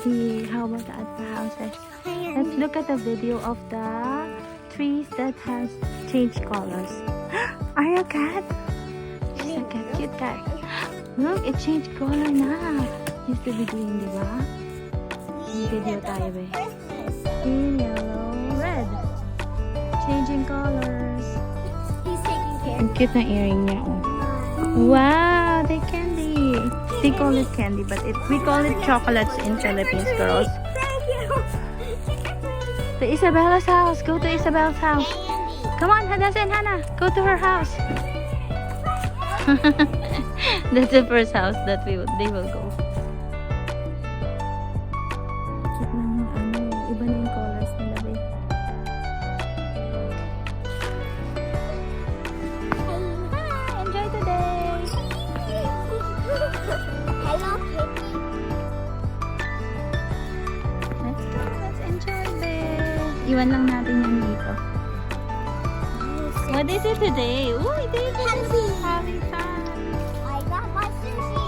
see how about the other houses. Let's look at the video of the trees that has changed colors. Are you a cat? She's a cat, cute cat. Look, it changed color na. Used to be green, di ba? Video tayo ba? Green, yellow, red. Changing colors. He's taking care. Ang cute na earring niya, oh. Wow, they candy. They call it candy, but we call it chocolates in Philippines, girls. Thank you. To Isabella's house. Go to Isabella's house. Come on, Hadassah and Hannah. Go to her house. That's the first house that they will go. Cute na yung iba na yung colors nila, babe. Hi, enjoy today. Hello, Kitty. Let's go. Let's enjoy, babe. Iwan lang natin yan dito. What is it today? Ooh, it is having fun. I got my sushi.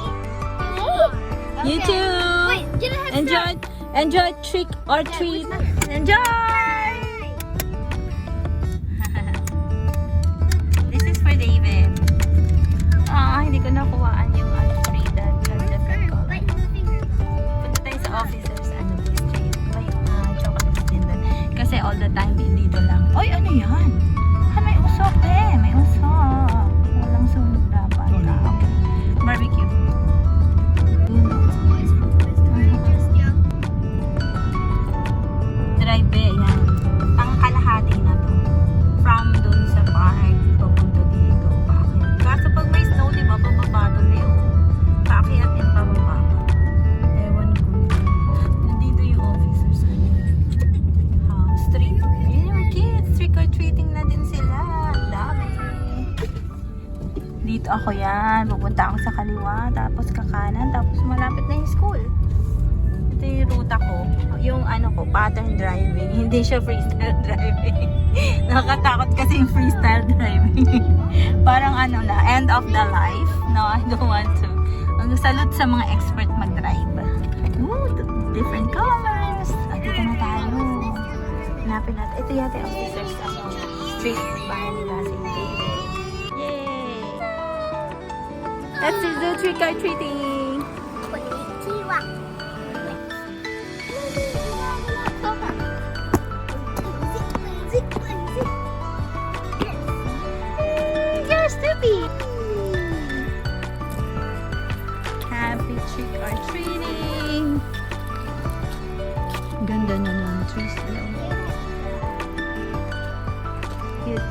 You too. Wait, can I have Enjoy trick or treat. Enjoy! This is for David. Hindi ko nakuhaan yung tree that has different color. Punta tayo sa officers, this tree. May chocolate din doon. Kasi all the time, dito lang. Oy, ano yan? May usok eh. May usok. Walang sunog dapat. Okay. Barbecue. Drive eh, yan. Ang kalahati na to. From dun sa park, papunta dito, paakyat. Kaso pag may snow, di ba, pababa doon eh. Paakyat and pababa. Ewan ko. Nandito yung officers. Street. Ayun yung kids. Trick or treating na din sila. Ang dami. Dito ako yan. Pupunta ako sa kaliwa. Tapos kakanan. Tapos malapit na yung school. Ito yung ruta ko. Yung pattern driving. Hindi siya freestyle driving. Nakakatakot kasi yung freestyle driving. Parang end of the life. No, I don't want to. Ang salute sa mga expert mag-drive. Ooh, different colors. Dito na tayo. Hanapin natin. Ito yata yung officers street. Bahay nila si David. Yay! Let's do trick or treating. Konnichiwa. You're stupid! Happy trick or treating! Ganda na ng trees daw. Cute.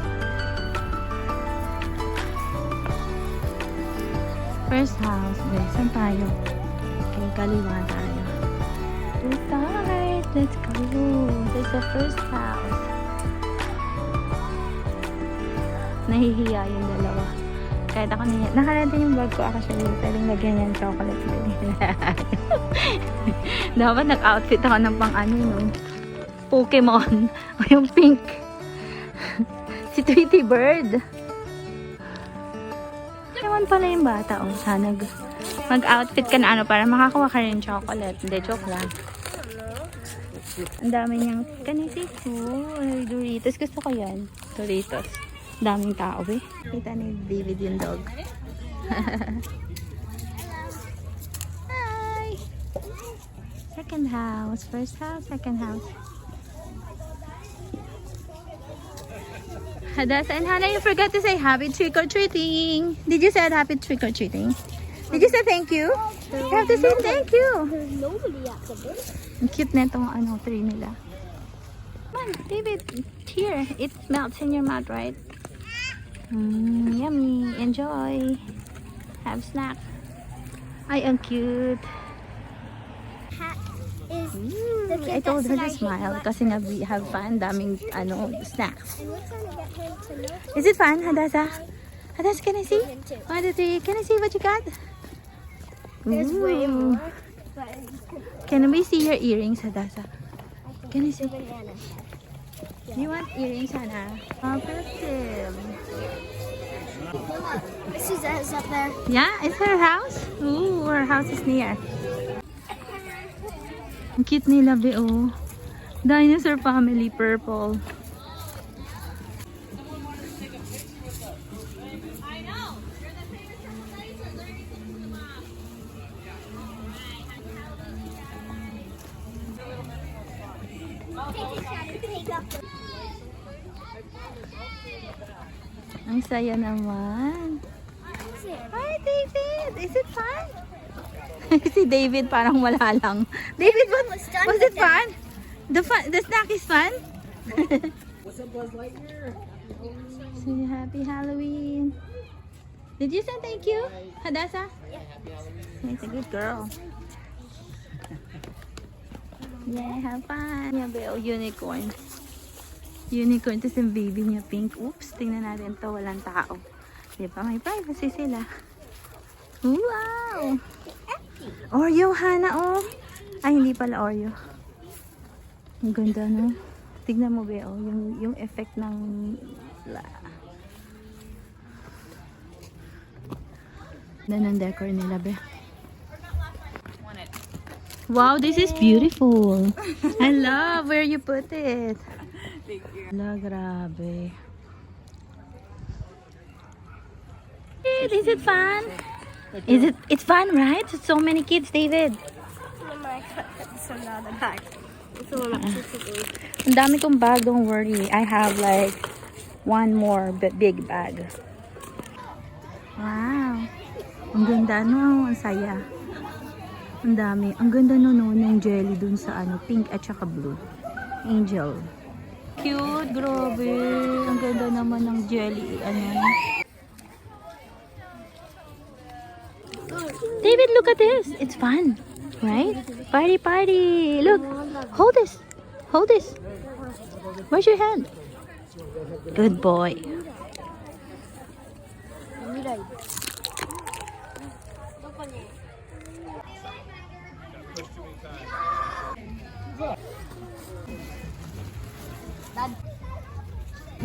First house, guys. Saan tayo? Okay, kaliwa tayo. To start! Let's go! This is the first house. Nahihiya yung dalawa. Kahit ako nahihiya. Nakalala yung bag ko actually. Pwedeng lagyan yan chocolate. Dapat nag-outfit ako ng pang Pokemon. O yung pink. Si Tweety Bird. Ewan pala yung bata. Sana mag-outfit ka na para makakuha ka rin chocolate. Hindi, joke lang. Ang dami niyang kanisito. Doritos. Gusto ko yan. Doritos. Daming tao eh. Kita ni David yung dog. Hi! Second house. First house, second house. Hadassah and Hannah, you forgot to say happy trick or treating. Did you say happy trick or treating? Did you say thank you? You have to say thank you. There's nobody at the door. Ang cute na itong tree nila. Come on, David. Here. It melts in your mouth, right? Yummy. Enjoy. Have snack. Ay, ang cute. Hat is Ooh, the kid I told her that to said smile kasi nga we have fun. Daming snacks. And we're trying to get him to know Is it fun, Hadassah? Hadassah, can I see? him too. 1, 2, 3. Can I see what you got? There's way Ooh. more. But Can we see your earrings, Hadassah? Can I see? banana. Do you want earrings, Hannah? Oh, festive. Suzanne's up there. Yeah, is her house? Ooh, her house is near. Ang cute nila, be, oh. Dinosaur family, purple. Ang saya naman. Hi, David! Is it fun? Si David parang wala lang. David, was it fun? The snack is fun? What's up, Buzz Lightyear? Say happy Halloween. Did you say thank you, Hadassah? Yeah, happy Halloween. She's a good girl. Yeah, have fun. Yeah, Belle, unicorn. Unicorn, tapos yung baby niya pink. Oops, tingnan natin to, walang tao. Diba, may privacy sila. Wow! Oreo, Hana, oh. Ay, hindi pala Oreo. Ang ganda, no? Tignan mo, Belle, yung effect ng... Ganda ng decor nila, Belle. Wow, this is beautiful. I love where you put it. Thank you. La, grabe. Is it fun? It's fun, right? So many kids, David. Ang dami kong bag, don't worry. I have like one more big bag. Wow. Ang ganda, no? Ang saya. Ang dami. Ang ganda no, yung jelly dun sa ano, pink at saka blue. Angel. Cute, grabe. Ang ganda naman ng jelly. Ano. David, look at this. It's fun. Right? Party, party. Look. Hold this. Hold this. Where's your hand? Good boy.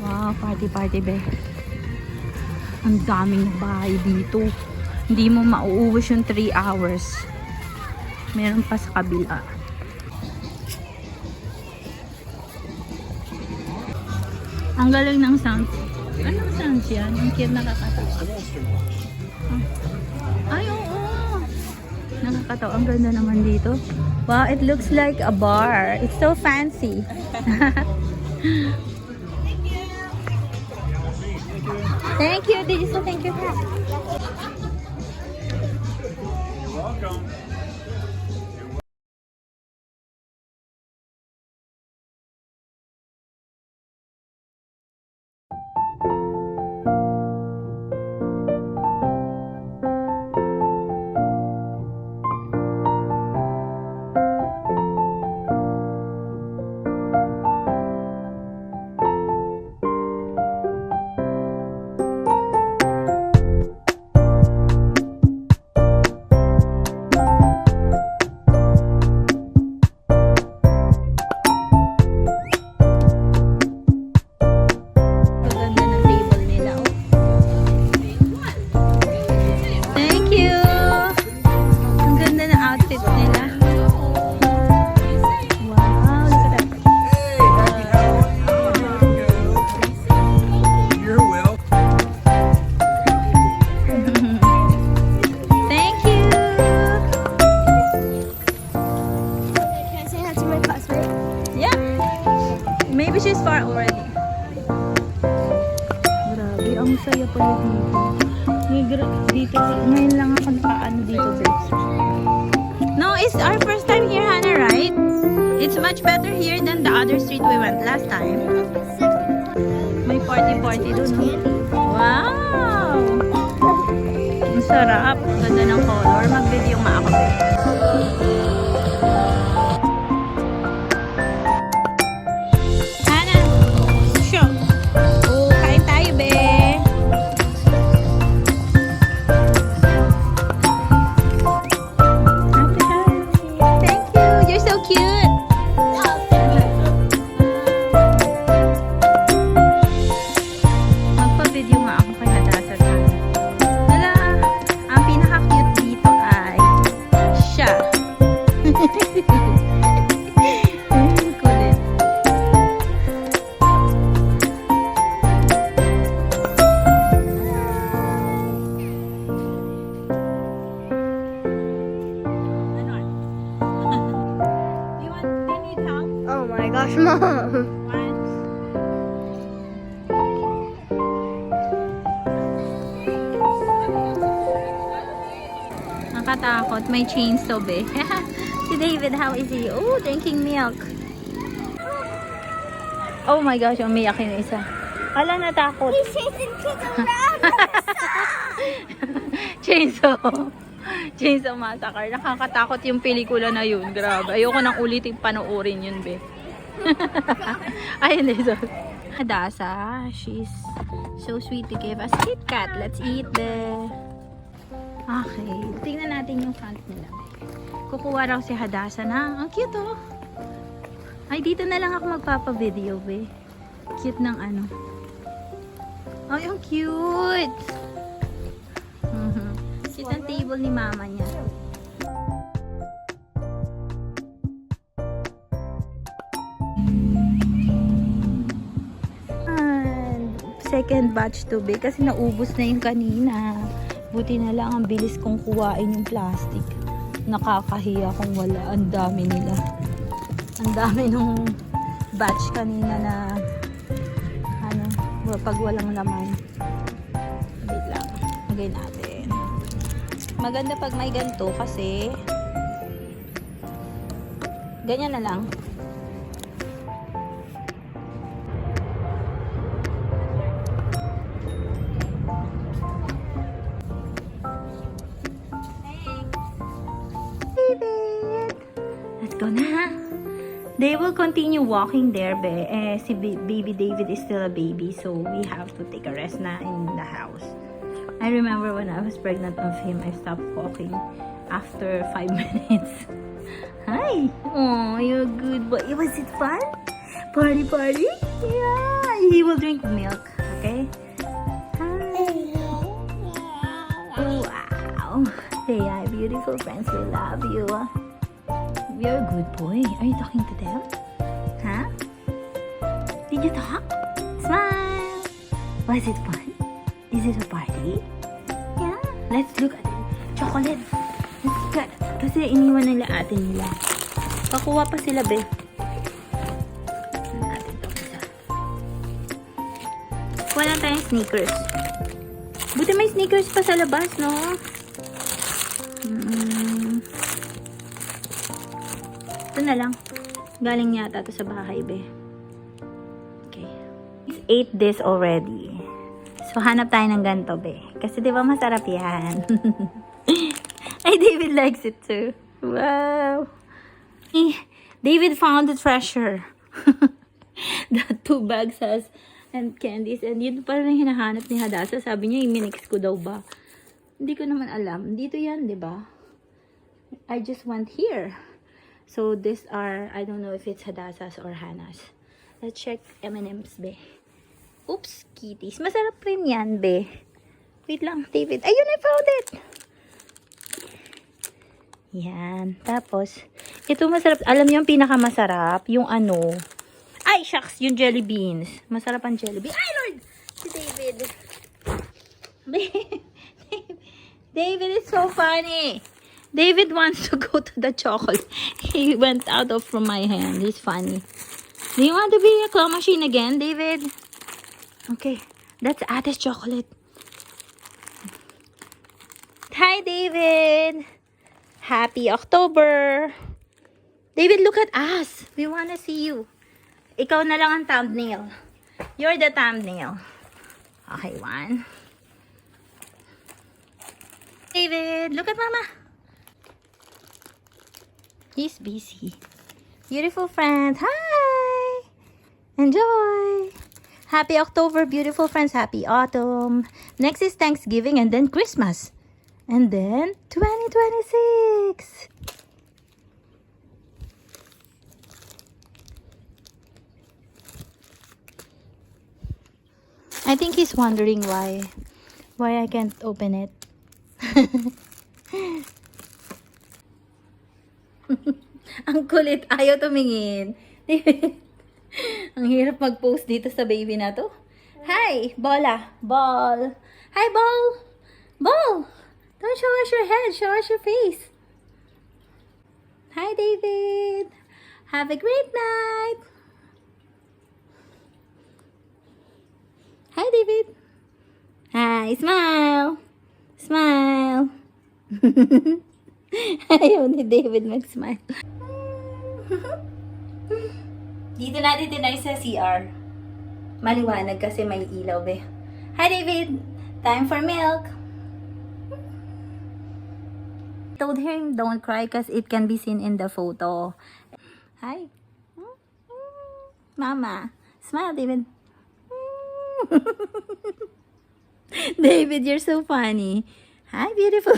Wow, party party be. Ang daming bahay dito. Hindi mo mauubos yung 3 hours. Meron pa sa kabila. Ang galing ng sound. Anong sounds yan? Ang cute, nakakatawa. Ay, oo. Nakakatawa. Ang ganda naman dito. Wow, it looks like a bar. It's so fancy. Thank you. Did you say thank you? You're welcome. Ganda ng table nila. Oh. Thank you. Ang ganda ng outfits nila. Wow, look at that. You're welcome. Thank you. Can I say hi to my classmate? Yeah. Maybe she's far already. Grabe, ang saya pala dito. Dito, ngayon lang ako nakaano dito, babes. No, it's our first time here, Hannah, right? It's much better here than the other street we went last time. May party-party doon, no? Wow! Ang sarap. Ganda ng color. Mag-video nga ako. Hannah! Show! Oh, kain tayo, be! Happy Halloween! Thank you! You're so cute! Magpa-video nga ako kay Hadassah. Hala! Ang pinaka-cute dito ay gosh, Mom. Nakatakot. May chainsaw be. Si David, how is he? Oh, drinking milk. Oh my gosh, umiyak yung isa. Wala, natakot. He's chasing kids around. Chainsaw. Chainsaw Massacre. Nakakatakot yung pelikula na yun. Grabe. Ayoko nang ulitin panoorin yun, be. Ayun, so. Hadasa, she's so sweet to give us Kit Kat. Let's eat, be. Okay. Tingnan natin yung front nila, be. Kukuha raw si Hadasa na. Ang cute, oh. Ay, dito na lang ako magpapa-video, be. Cute ng ano. Ay, ang cute! Cute ang table ni mama niya. Second batch to be kasi naubos na yung kanina. Buti na lang ang bilis kong kuwain yung plastic. Nakakahiya kung wala. Ang dami nila. Ang dami nung batch kanina na ano, pag walang laman. Wait lang. Lagay natin. Maganda pag may ganito kasi ganyan na lang. David! Let's go na. They will continue walking there, be. Si baby David is still a baby, so we have to take a rest na in the house. I remember when I was pregnant of him, I stopped walking after 5 minutes. Hi! Oh, you're a good boy. Was it fun? Party, party? Yeah! He will drink milk, okay? Hi! Wow! Say hi, beautiful friends. We love you. You're a good boy. Are you talking to them? Huh? Did you talk? Smile! Was it fun? Is it a party? Yeah. Let's look at it. Chocolate. Let's look at it. Kasi iniwan nila ate nila. Pakuha pa sila, be. Natin to isa. Wala tayong sneakers. Buti may sneakers pa sa labas, no? Ito na lang. Galing yata to sa bahay, be. Okay. He's ate this already. So, hanap tayo ng ganito, be. Kasi di ba masarap yan? Ay, David likes it too. Wow. David found the treasure. The 2 bags has and candies. And yun pa rin hinahanap ni Hadasa. Sabi niya, i-minix ko daw ba? Hindi ko naman alam. Dito yan, di ba? I just went here. So, these are, I don't know if it's Hadasa's or Hannah's. Let's check M&M's, be. Oops, kitties. Masarap rin yan, be. Wait lang, David. Ayun, I found it! Yan. Tapos, ito masarap. Alam niyo yung pinakamasarap? Yung ano. Ay, shucks! Yung jelly beans. Masarap ang jelly beans. Ay, Lord! Si David. David is so funny. David wants to go to the chocolate. He went out of from my hand. He's funny. Do you want to be a claw machine again, David? Okay. That's Ate's chocolate. Hi, David. Happy October. David, look at us. We want to see you. Ikaw na lang ang thumbnail. You're the thumbnail. Okay, 1. David, look at Mama. He's busy. Beautiful friends. Hi. Enjoy. Happy October, beautiful friends. Happy autumn. Next is Thanksgiving and then Christmas. And then 2026. I think he's wondering why I can't open it. Ang kulit, ayaw tumingin. Ang hirap mag-post dito sa baby na to. Hi, Bola. Ball. Hi, Ball. Ball. Don't show us your head. Show us your face. Hi, David. Have a great night. Hi, David. Hi, smile. Smile. Ayaw ni David mag-smile. Dito natin tinay sa CR. Maliwanag kasi may ilaw, be. Hi, David. Time for milk. Told him don't cry because it can be seen in the photo. Hi. Mama. Smile, David. David, you're so funny. Hi, beautiful.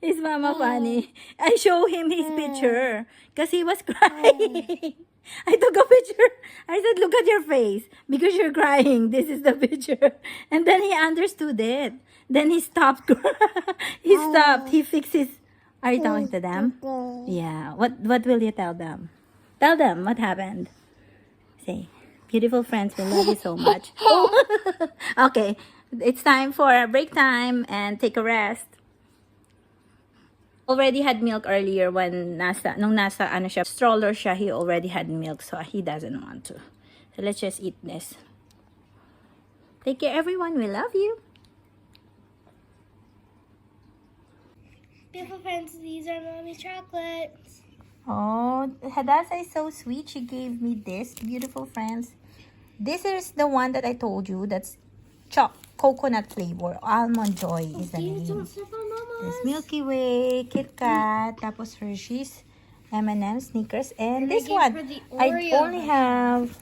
Is Mama funny? I show him his picture because he was crying. I took a picture. I said, look at your face because you're crying. This is the picture. And then he understood it. Then he stopped. He stopped. He fixed his... Are you talking to them? Yeah. What will you tell them? Tell them what happened. Say, beautiful friends, we love you so much. Okay. It's time for a break time and take a rest. Already had milk earlier when nung nasa stroller siya, he already had milk, so he doesn't want to. So let's just eat this. Take care, everyone. We love you. Beautiful friends, these are mommy chocolates. Oh, Hadassah is so sweet. She gave me this, beautiful friends. This is the one that I told you. That's coconut flavor. Almond Joy is the name. There's Milky Way, Kit Kat, tapos Hershey's, M&M, Snickers, and this one. I only have,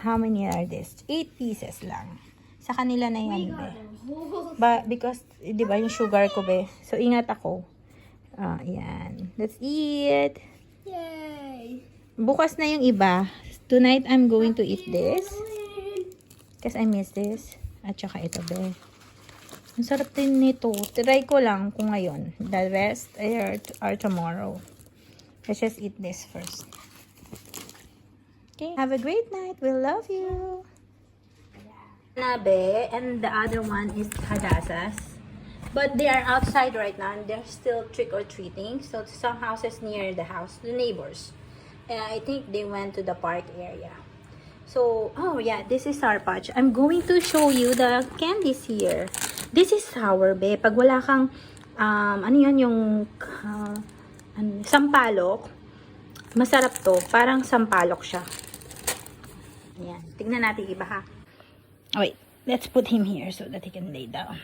how many are this? 8 pieces lang. Sa kanila na yan, be. Because, di ba, yung sugar ko, be. So, ingat ako. Yan. Let's eat. Yay! Bukas na yung iba. Tonight, I'm going to eat this. Because I miss this. At saka ito, be. Ang sarap din nito. Try ko lang kung ngayon. The rest are tomorrow. Let's just eat this first. Okay. Have a great night. We love you. Nabe, and the other one is Hadassah's. But they are outside right now and they're still trick-or-treating. So some houses near the house, the neighbors. And I think they went to the park area. So, oh yeah, this is Sour Patch. I'm going to show you the candies here. This is sour, be. Pag wala kang, ano yun, yung sampalok, masarap to. Parang sampalok siya. Ayan. Tignan natin iba, ha? Wait, let's put him here so that he can lay down.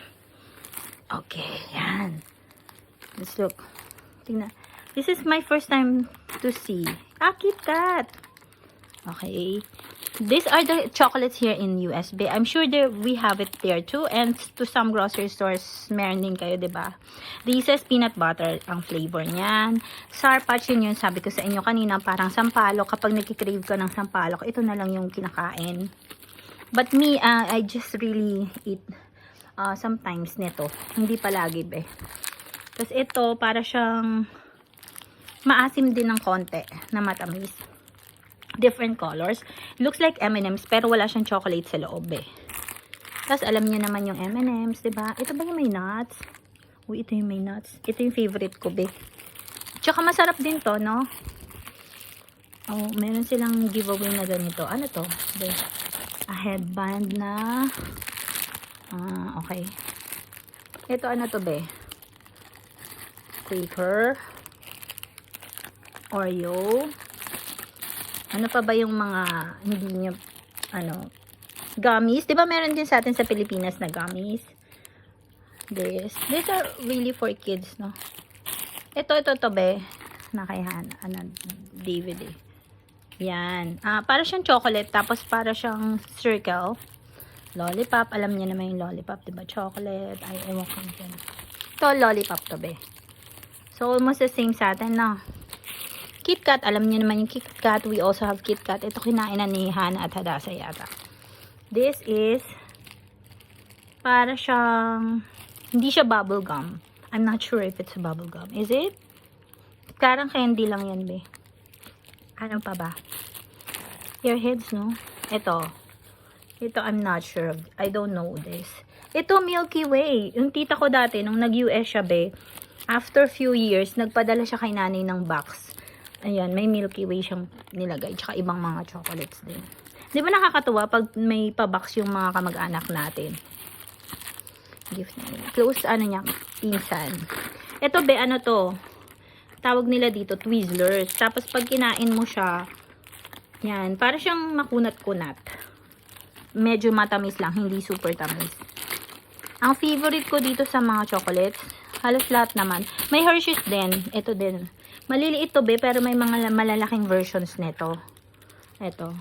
Okay, yan. Let's look. Tignan. This is my first time to see. Kit Kat. Okay. These are the chocolates here in US. I'm sure we have it there too. And to some grocery stores, meron din kayo, diba? This is peanut butter ang flavor niyan. Sour Patch yun sabi ko sa inyo kanina, parang sampalok. Kapag nagkikrave ka ng sampalok, ito na lang yung kinakain. But me, I just really eat sometimes nito. Hindi palagi, be. Tapos ito, para siyang maasim din ng konti na matamis. Different colors. Looks like M&M's pero wala siyang chocolate sa loob, eh. Tapos alam niyo naman yung M&M's, diba? Ito ba yung may nuts? Uy, ito yung may nuts. Ito yung favorite ko, be. Tsaka masarap din to, no? Oh, meron silang giveaway na ganito. Ano to? Be. A headband na okay. Ito ano to, be? Quaker. Oreo. Ano pa ba yung mga hindi nyo, gummies? Diba meron din sa atin sa Pilipinas na gummies? These are really for kids, no? Ito, be. Nakayahan, David, eh. Yan. Para siyang chocolate, tapos para siyang circle. Lollipop, alam niyo naman yung lollipop, diba? Chocolate, ay, ewan ko dyan. Ito, lollipop to, be. So, almost the same sa atin, no? Kit Kat, alam niyo naman yung Kit Kat. We also have Kit Kat. Ito kinain na ni Hana at Hadassah yata. This is para siyang hindi siya bubble gum. I'm not sure if it's a bubble gum. Is it? Parang candy lang yan, be. Ano pa ba? Airheads, no? Ito, I'm not sure. I don't know this. Ito, Milky Way. Yung tita ko dati, nung nag-US siya, be, after few years, nagpadala siya kay nanay ng box. Ayan, may Milky Way siyang nilagay. Tsaka ibang mga chocolates din. Di ba nakakatuwa pag may pa-box yung mga kamag-anak natin? Gift na nila. Close, ano niya, pinsan. Ito, be, ano to? Tawag nila dito, Twizzlers. Tapos, pag kinain mo siya, yan, para siyang makunat-kunat. Medyo matamis lang, hindi super tamis. Ang favorite ko dito sa mga chocolates, halos lahat naman. May Hershey's din. Ito din. Maliliit to, be, pero may mga malalaking versions nito. Ito.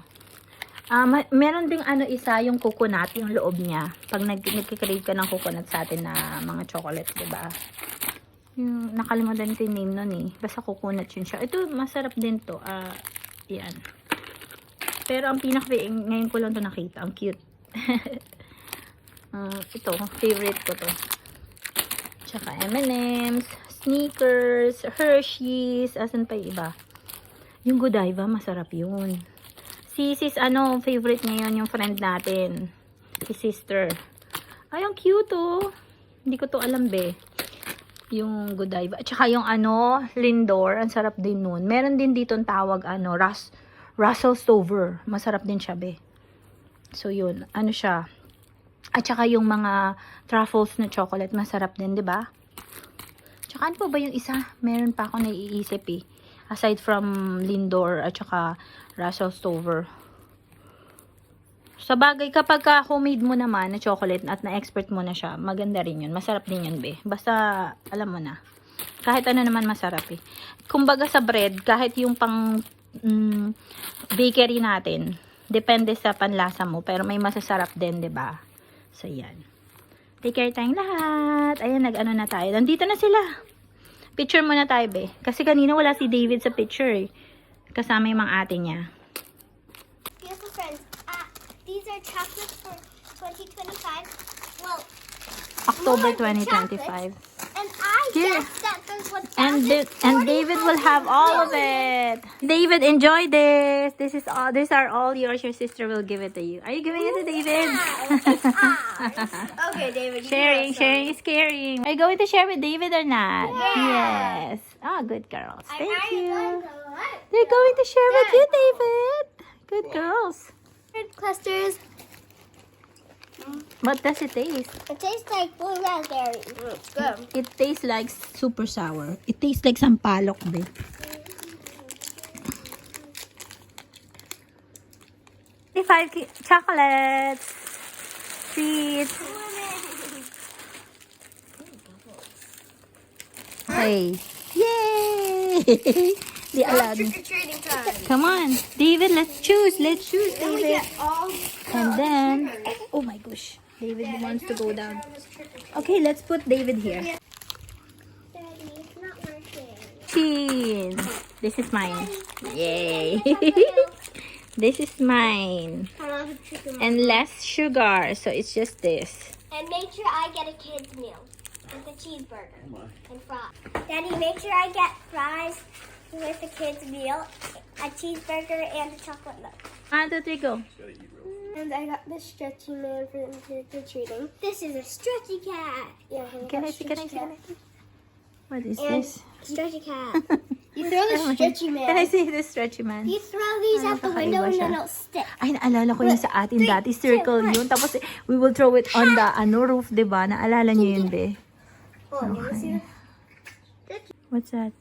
Meron ding ano isa, yung coconut, yung loob niya. Pag nagkikrave ka ng coconut sa atin na mga chocolates, diba? Yung, nakalimutan ko yung name nun eh. Basta coconut yun siya. Ito, masarap din to. Yan. Pero ang ngayon ko lang to nakita. Ang cute. Ito, favorite ko to. Tsaka M&M's, Snickers, Hershey's, asan pa yung iba? Yung Godiva, masarap yun. Si sis, favorite niya yun, yung friend natin. Si sister. Ay, ang cute oh. Hindi ko to alam, be. Yung Godiva. At saka yung Lindor, ang sarap din nun. Meron din dito ang tawag, Russell Stover. Masarap din siya, be. So, yun. Ano siya? At saka yung mga truffles na chocolate, masarap din, di ba? Tsaka ano pa ba yung isa? Meron pa ako naiisip eh. Aside from Lindor at saka Russell Stover. Sa bagay, kapag homemade mo naman na chocolate at na-expert mo na siya, maganda rin yun. Masarap din yun, be. Basta, alam mo na. Kahit ano naman masarap eh. Kumbaga sa bread, kahit yung pang bakery natin, depende sa panlasa mo. Pero may masasarap din, di ba? So, yan. Take care tayong lahat. Ayan, nag-ano na tayo. Nandito na sila. Picture muna tayo, be. Kasi kanina wala si David sa picture, eh. Kasama yung mga ate niya. Beautiful friends, these are chocolates for 2025. Well, October more than 2025. and I Here. guess that there's And David will have all of it. David, enjoy this. These are all yours. Your sister will give it to you. Are you giving it to David? Okay, David. Sharing is caring. Are you going to share with David or not? Yes. Oh, good girls. Thank you. They're going to share with you, David. Good girls. Clusters. What does it taste? It tastes like blue raspberry. It's good. It tastes like super sour. It tastes like sampalok, babe. Five chocolates. Sweets. Hey. Yay! Di alam. Trick-or-treating time. Come on. David, let's choose. Let's choose, Then we David. get all And then, oh my gosh. David wants to go down. Okay, let's put David here. Daddy, it's not working. Chin. This is mine. Yay. This is mine. And less sugar. So it's just this. And make sure I get a kid's meal with a cheeseburger and fries. Daddy, make sure I get fries with a kid's meal, a cheeseburger, and a chocolate milk. 1, 2, 3, go. And I got this stretchy man for trick-or-treating. This is a stretchy cat. Yeah, Can I see? What is And this? stretchy cat. You throw the stretchy man. Can I see this stretchy man? You throw these out the window and siya. then it'll stick. Ay, naalala ko yun sa atin dati. Circle yun. Tapos, we will throw it on the roof, diba? Naalala niyo yun, be? Oh, you wanna see What's that?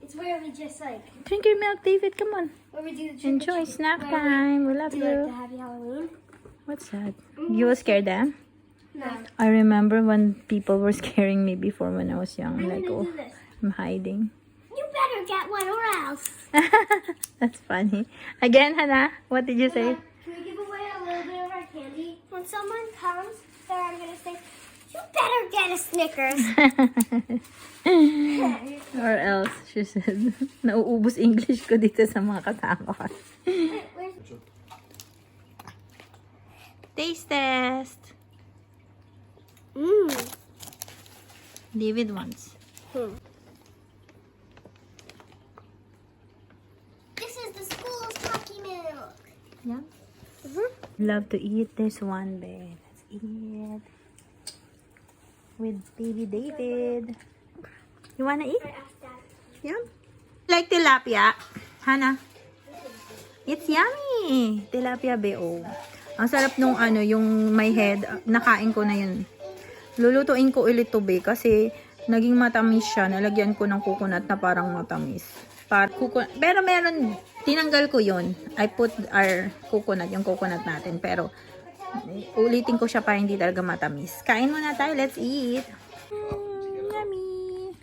It's where we just like, Drink your milk, David. Come on. where we do the Enjoy snack time. We love Do like the you. Happy Halloween. What's that? You will scare them? No. I remember when people were scaring me before when I was young. I'm Like, gonna oh, do this. I'm hiding. You better get one or else. That's funny. Again, Hannah, what did you say? Can we give away a little bit of our candy? When someone comes there, I'm gonna say, you better get a Snickers. Or else, she said. Nauubos English ko dito sa mga kasama ko. Where's Taste test. Mmm. David wants. This is the school's Pocky milk. Yeah? Love to eat this one, babe. Let's eat. With baby David. You wanna eat? I asked Dad. Yeah? Like tilapia? Hana? It's yummy! Tilapia beo. Ang sarap nung ano, yung may head. Nakain ko na yun. Lulutuin ko ulit to be kasi naging matamis siya. Nalagyan ko ng coconut na parang matamis. Pero meron, tinanggal ko yun. I put our coconut, yung coconut natin. Pero ulitin ko siya para hindi talaga matamis. Kain muna tayo. Let's eat. Yummy.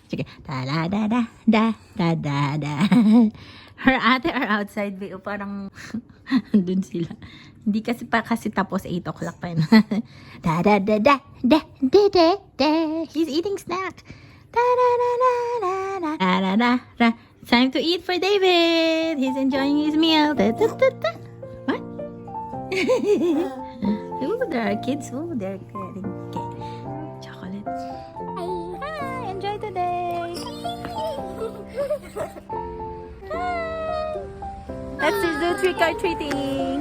Sige. Da-da-da-da-da-da-da. Her ate are outside. Be, parang dun sila. Hindi kasi tapos 8 o'clock pa yun. Da-da-da-da-da-da-da. He's eating snack. Da-da-da-da-da-da. Da-da-da-da. Time to eat for David. He's enjoying his meal. Da-da-da-da. What? Ooh, there are kids. Ooh, they're getting chocolate. Hi, enjoy today. Hi. Let's do trick or treating.